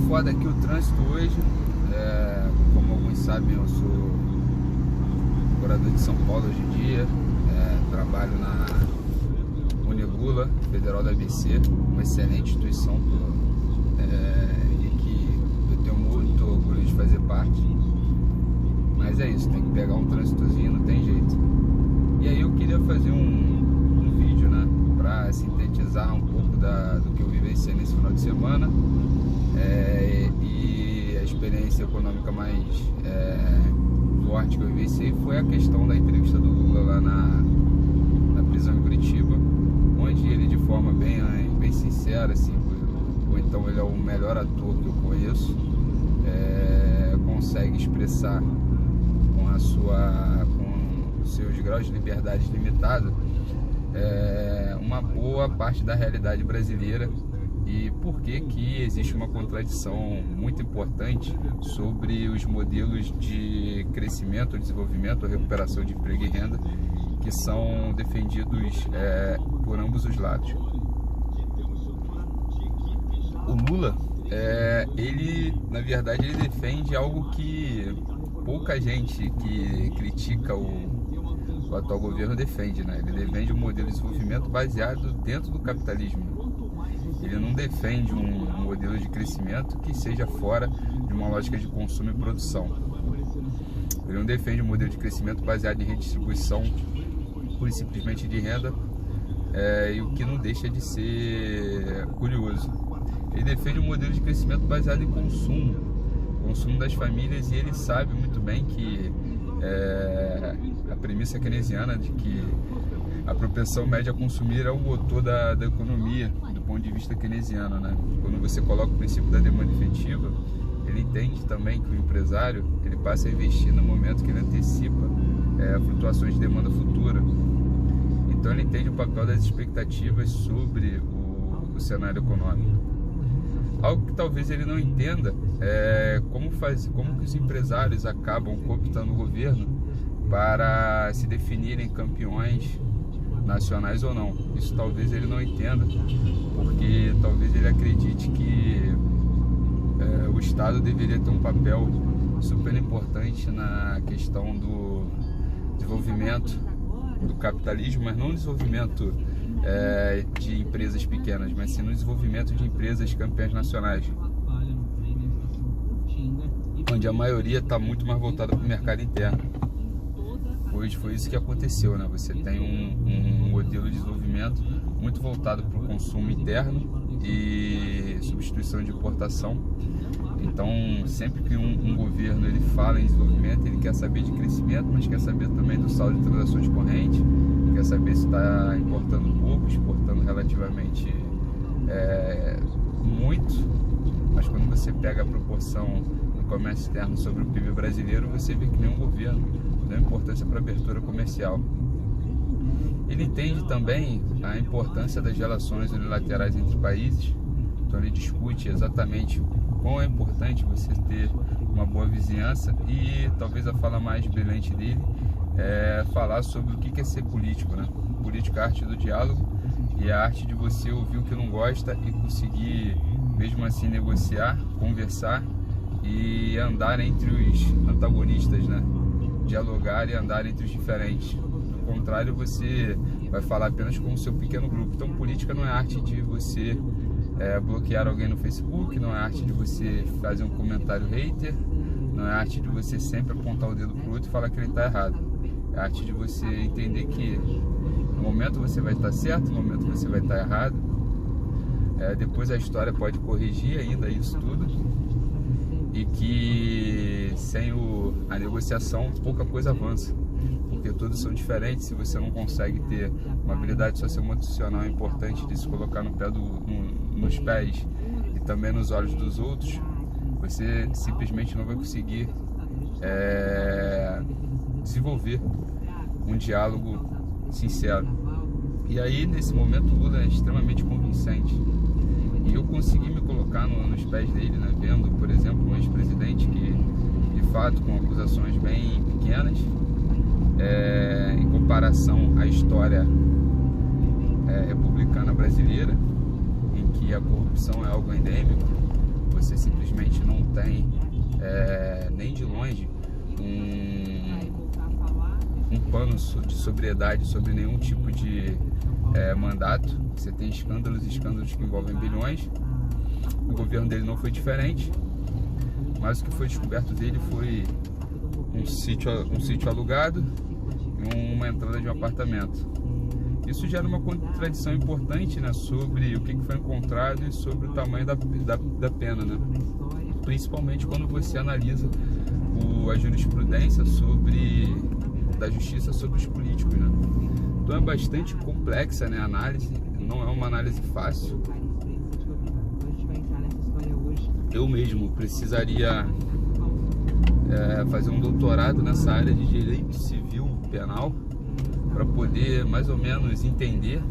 foda aqui o trânsito hoje. Como alguns sabem, eu sou morador de São Paulo hoje em dia. Trabalho na Unilula, Federal da ABC, uma excelente instituição e que eu tenho muito orgulho de fazer parte. Mas é isso, tem que pegar um trânsitozinho, não tem jeito. E aí eu queria fazer um vídeo, né, para sintetizar um pouco do que eu vivenciei nesse final de semana e a experiência econômica mais forte que eu vivenciei foi a questão da entrevista do Lula lá na prisão em Curitiba, onde ele, de forma bem sincera, assim, ou então ele é o melhor ator que eu conheço, consegue expressar com os seus graus de liberdade limitado uma boa parte da realidade brasileira e por que existe uma contradição muito importante sobre os modelos de crescimento, desenvolvimento, recuperação de emprego e renda que são defendidos por ambos os lados. O Lula, ele, na verdade, ele defende algo que pouca gente que critica o atual governo defende, né? Ele defende um modelo de desenvolvimento baseado dentro do capitalismo. Ele não defende um modelo de crescimento que seja fora de uma lógica de consumo e produção. Ele não defende um modelo de crescimento baseado em redistribuição pura e simplesmente de renda, e o que não deixa de ser curioso. Ele defende um modelo de crescimento baseado em consumo das famílias, e ele sabe muito bem que a premissa keynesiana de que a propensão média a consumir é o motor da economia, do ponto de vista keynesiano, né? Quando você coloca o princípio da demanda efetiva, ele entende também que o empresário ele passa a investir no momento que ele antecipa flutuações de demanda futura. Então ele entende o papel das expectativas sobre o cenário econômico. Algo que talvez ele não entenda é como que os empresários acabam cooptando o governo para se definirem campeões nacionais ou não. Isso talvez ele não entenda, porque talvez ele acredite que o Estado deveria ter um papel super importante na questão do desenvolvimento do capitalismo, mas não desenvolvimento de empresas pequenas, mas sim no desenvolvimento de empresas campeãs nacionais, onde a maioria está muito mais voltada para o mercado interno. Pois foi isso que aconteceu, né? Você tem um modelo de desenvolvimento muito voltado para o consumo interno e substituição de importação. Então, sempre que um governo ele fala em desenvolvimento, ele quer saber de crescimento, mas quer saber também do saldo de transações correntes, quer saber se está importando pouco, exportando relativamente muito, mas quando você pega a proporção do comércio externo sobre o PIB brasileiro, você vê que nenhum governo dá importância para a abertura comercial. Ele entende também a importância das relações unilaterais entre países, então ele discute exatamente quão é importante você ter uma boa vizinhança, e talvez a fala mais brilhante dele é falar sobre o que é ser político, né? Política é a arte do diálogo e a arte de você ouvir o que não gosta e conseguir, mesmo assim, negociar, conversar e andar entre os antagonistas, né? Dialogar e andar entre os diferentes. Do contrário, você vai falar apenas com o seu pequeno grupo. Então, política não é arte de você bloquear alguém no Facebook, não é arte de você fazer um comentário hater, não é arte de você sempre apontar o dedo pro outro e falar que ele está errado. É arte de você entender que no momento você vai estar certo, no momento você vai estar errado. Depois a história pode corrigir ainda isso tudo, e que sem a negociação pouca coisa avança, porque todos são diferentes. Se você não consegue ter uma habilidade socioemocional importante de se colocar nos pés e também nos olhos dos outros, você simplesmente não vai conseguir desenvolver um diálogo sincero. E aí, nesse momento, o Lula é extremamente convincente. E eu consegui me colocar nos pés dele, né? Vendo, por exemplo, um ex-presidente que, de fato, com acusações bem pequenas, em comparação à história republicana brasileira, em que a corrupção é algo endêmico, você simplesmente não tem nem de longe um pano de sobriedade sobre nenhum tipo de mandato. Você tem escândalos que envolvem bilhões. O governo dele não foi diferente, mas o que foi descoberto dele foi um sítio alugado e uma entrada de um apartamento. Isso gera uma contradição importante, né, sobre o que foi encontrado e sobre o tamanho da pena, né? Principalmente quando você analisa a jurisprudência da justiça sobre os políticos, né? Então é bastante complexa, né, a análise, não é uma análise fácil. Eu mesmo precisaria fazer um doutorado nessa área de direito civil penal para poder mais ou menos entender,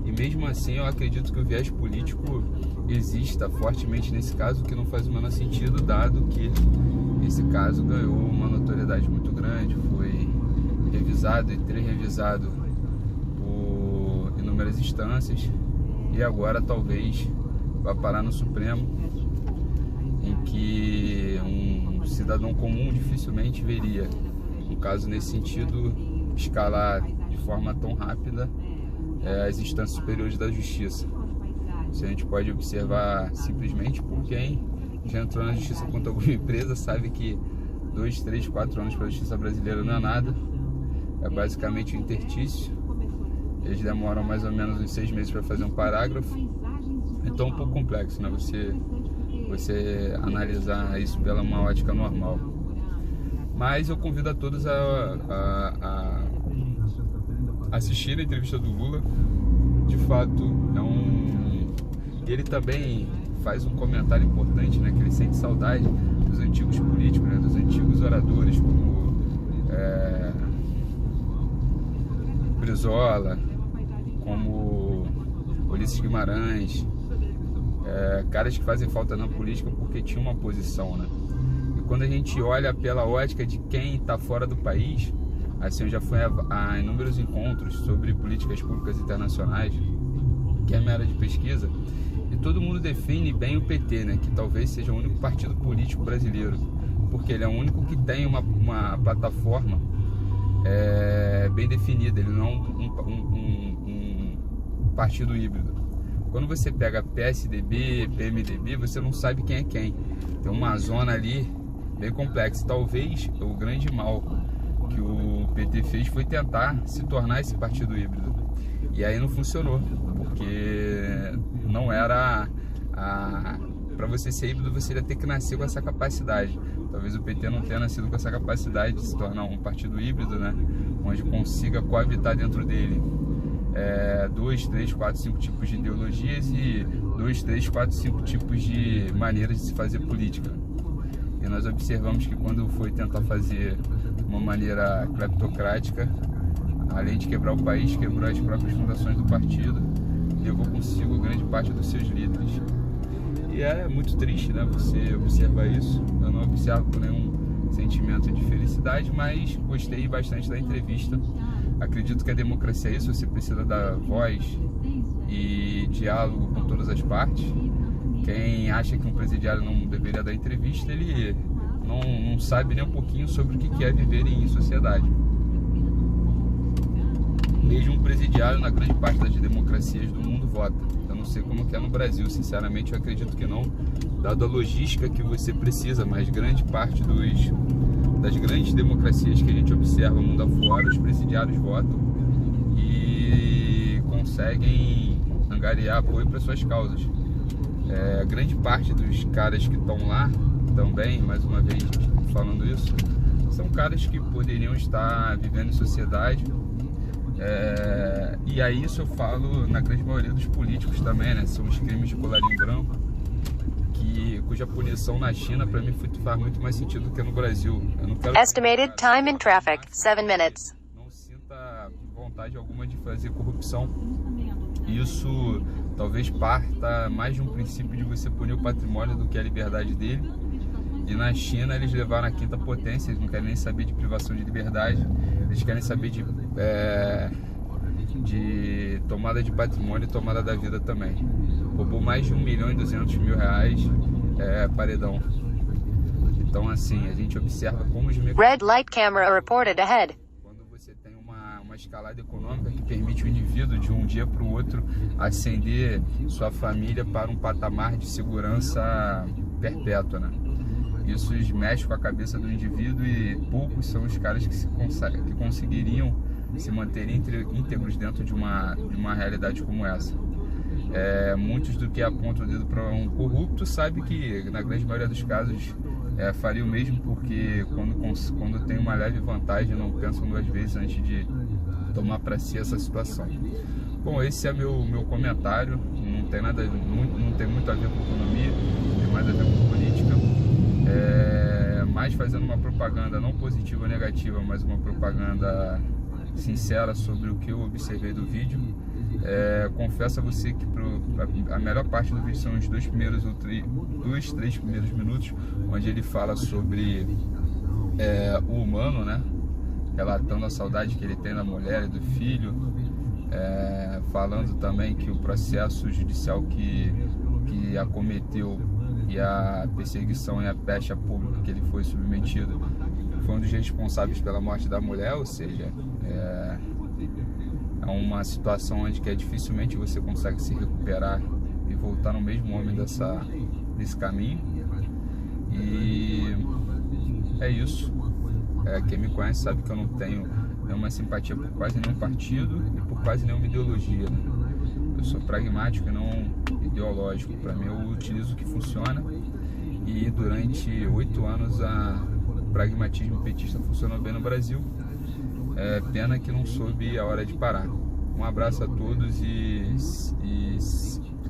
e mesmo assim eu acredito que o viés político exista fortemente nesse caso, que não faz o menor sentido, dado que esse caso ganhou uma notoriedade muito grande, foi revisado e revisado por inúmeras instâncias, e agora talvez vá parar no Supremo, em que um cidadão comum dificilmente veria um caso nesse sentido escalar de forma tão rápida as instâncias superiores da justiça. Isso a gente pode observar simplesmente por quem já entrou na justiça contra alguma empresa sabe que 2, 3, 4 anos para a justiça brasileira não é nada, é basicamente um interstício. Eles demoram mais ou menos uns 6 meses para fazer um parágrafo, então é um pouco complexo, né? Você analisar isso pela uma ótica normal. Mas eu convido a todos a assistir a entrevista do Lula. De fato, ele também faz um comentário importante, né, que ele sente saudade dos antigos políticos, né, dos antigos oradores, como Brizola, como Ulisses Guimarães, caras que fazem falta na política porque tinham uma posição, né? E quando a gente olha pela ótica de quem está fora do país, assim, eu já fui a inúmeros encontros sobre políticas públicas internacionais, que é a minha área de pesquisa, e todo mundo define bem o PT, né, que talvez seja o único partido político brasileiro, porque ele é o único que tem uma plataforma bem definida, ele não é um partido híbrido. Quando você pega PSDB, PMDB, você não sabe quem é quem. Tem uma zona ali bem complexa. Talvez o grande mal que o PT fez foi tentar se tornar esse partido híbrido. E aí não funcionou, porque não era para você ser híbrido, você ia ter que nascer com essa capacidade. Talvez o PT não tenha nascido com essa capacidade de se tornar um partido híbrido, né, onde consiga coabitar dentro dele 2, 3, 4, 5 tipos de ideologias e 2, 3, 4, 5 tipos de maneiras de se fazer política. E nós observamos que quando foi tentar fazer uma maneira cleptocrática, além de quebrar o país, quebrou as próprias fundações do partido, levou consigo grande parte dos seus líderes. E é muito triste, né, você observar isso. Eu não observo com nenhum sentimento de felicidade, mas gostei bastante da entrevista. Acredito que a democracia é isso, você precisa dar voz e diálogo com todas as partes. Quem acha que um presidiário não deveria dar entrevista, ele não sabe nem um pouquinho sobre o que é viver em sociedade. Mesmo um presidiário, na grande parte das democracias do mundo, vota. Eu não sei como que é no Brasil, sinceramente eu acredito que não, dado a logística que você precisa, mas grande parte das grandes democracias que a gente observa mundo afora, os presidiários votam e conseguem angariar apoio para suas causas. Grande parte dos caras que estão lá também, mais uma vez falando isso, são caras que poderiam estar vivendo em sociedade, e aí isso eu falo na grande maioria dos políticos também, né? São os crimes de colarinho branco, cuja punição na China para mim faz muito mais sentido do que no Brasil. Eu não quero Estimated time in traffic, 7 minutes. Não sinta vontade alguma de fazer corrupção. Isso talvez parta mais de um princípio de você punir o patrimônio do que a liberdade dele. E na China eles levaram a quinta potência, eles não querem nem saber de privação de liberdade, eles querem saber de tomada de patrimônio e tomada da vida também. Roubou mais de R$1.200.000 paredão. Então assim, a gente observa como os Red light camera reported ahead. Quando você tem uma escalada econômica que permite o indivíduo de um dia para o outro ascender sua família para um patamar de segurança perpétua, né? Isso mexe com a cabeça do indivíduo e poucos são os caras que conseguiriam se manter íntegros dentro de uma realidade como essa. Muitos do que apontam o dedo para um corrupto sabe que na grande maioria dos casos faria o mesmo, porque quando tem uma leve vantagem não pensam duas vezes antes de tomar para si essa situação. Bom, esse é meu comentário, não tem muito a ver com economia, tem mais a ver com política, mais fazendo uma propaganda não positiva ou negativa, mas uma propaganda sincera sobre o que eu observei do vídeo. Confesso a você que a melhor parte do vídeo são os dois, três primeiros minutos, onde ele fala sobre o humano, né? Relatando a saudade que ele tem da mulher e do filho, falando também que o processo judicial que acometeu e a perseguição e a pecha pública que ele foi submetido foi um dos responsáveis pela morte da mulher, ou seja, é uma situação onde dificilmente você consegue se recuperar e voltar no mesmo homem desse caminho. E é isso. Quem me conhece sabe que eu não tenho nenhuma simpatia por quase nenhum partido e por quase nenhuma ideologia, né? Eu sou pragmático e não ideológico. Para mim, eu utilizo o que funciona, e durante 8 anos o pragmatismo petista funcionou bem no Brasil. Pena que não soube a hora de parar. Um abraço a todos e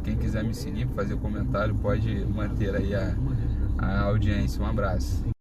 quem quiser me seguir, fazer comentário, pode manter aí a audiência. Um abraço.